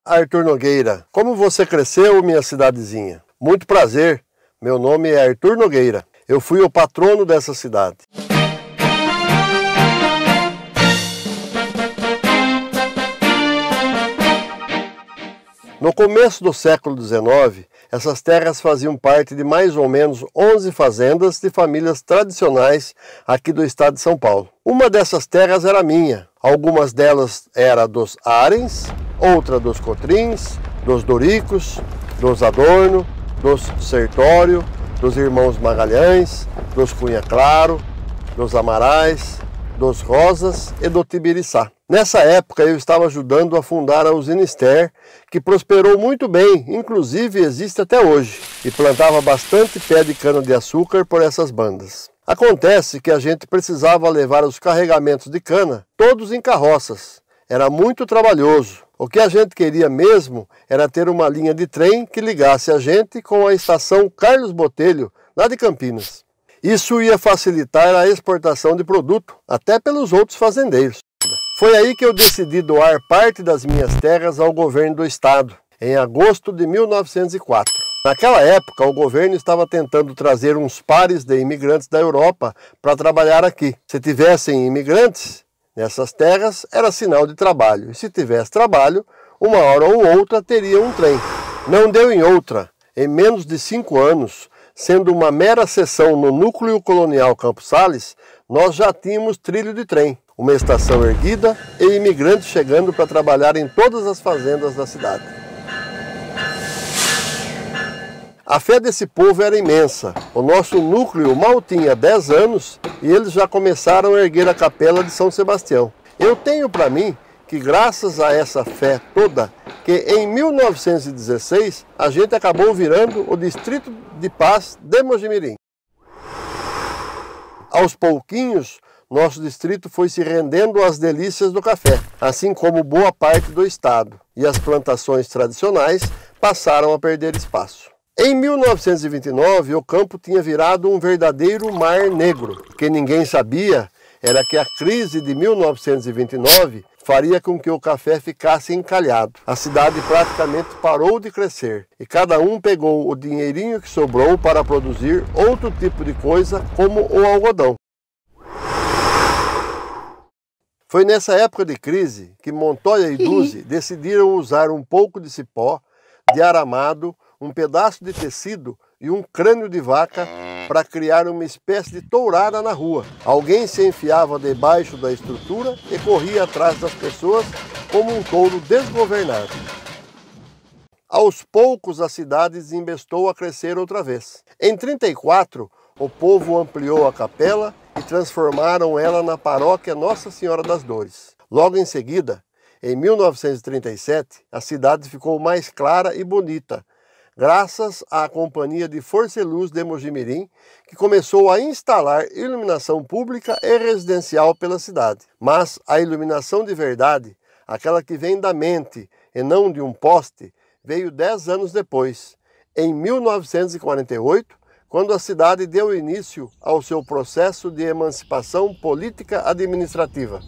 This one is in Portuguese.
Arthur Nogueira. Como você cresceu, minha cidadezinha? Muito prazer, meu nome é Arthur Nogueira. Eu fui o patrono dessa cidade. No começo do século XIX, essas terras faziam parte de mais ou menos 11 fazendas de famílias tradicionais aqui do estado de São Paulo. Uma dessas terras era minha. Algumas delas eram dos Arens, outra dos Cotrins, dos Doricos, dos Adorno, dos Sertório, dos irmãos Magalhães, dos Cunha Claro, dos Amarais, dos Rosas e do Tibiriçá. Nessa época eu estava ajudando a fundar a usina Ester, que prosperou muito bem, inclusive existe até hoje, e plantava bastante pé de cana-de-açúcar por essas bandas. Acontece que a gente precisava levar os carregamentos de cana todos em carroças. Era muito trabalhoso. O que a gente queria mesmo era ter uma linha de trem que ligasse a gente com a estação Carlos Botelho, lá de Campinas. Isso ia facilitar a exportação de produto, até pelos outros fazendeiros. Foi aí que eu decidi doar parte das minhas terras ao governo do estado, em agosto de 1904. Naquela época, o governo estava tentando trazer uns pares de imigrantes da Europa para trabalhar aqui. Se tivessem imigrantes nessas terras, era sinal de trabalho. E se tivesse trabalho, uma hora ou outra teria um trem. Não deu em outra. Em menos de 5 anos, sendo uma mera seção no núcleo colonial Campos Sales, nós já tínhamos trilho de trem, uma estação erguida e imigrantes chegando para trabalhar em todas as fazendas da cidade. A fé desse povo era imensa. O nosso núcleo mal tinha 10 anos e eles já começaram a erguer a capela de São Sebastião. Eu tenho para mim que graças a essa fé toda, que em 1916 a gente acabou virando o Distrito de Paz de Mojimirim. Aos pouquinhos, nosso distrito foi se rendendo às delícias do café, assim como boa parte do estado, e as plantações tradicionais passaram a perder espaço. Em 1929, o campo tinha virado um verdadeiro mar negro. O que ninguém sabia era que a crise de 1929 faria com que o café ficasse encalhado. A cidade praticamente parou de crescer e cada um pegou o dinheirinho que sobrou para produzir outro tipo de coisa, como o algodão. Foi nessa época de crise que Montoya e Duzi decidiram usar um pouco de cipó, de aramado, um pedaço de tecido e um crânio de vaca para criar uma espécie de tourada na rua. Alguém se enfiava debaixo da estrutura e corria atrás das pessoas como um touro desgovernado. Aos poucos a cidade desembestou a crescer outra vez. Em 1934, o povo ampliou a capela e transformaram ela na paróquia Nossa Senhora das Dores. Logo em seguida, em 1937, a cidade ficou mais clara e bonita, graças à Companhia de Força e Luz de Mojimirim, que começou a instalar iluminação pública e residencial pela cidade. Mas a iluminação de verdade, aquela que vem da mente e não de um poste, veio 10 anos depois, em 1948, quando a cidade deu início ao seu processo de emancipação política administrativa.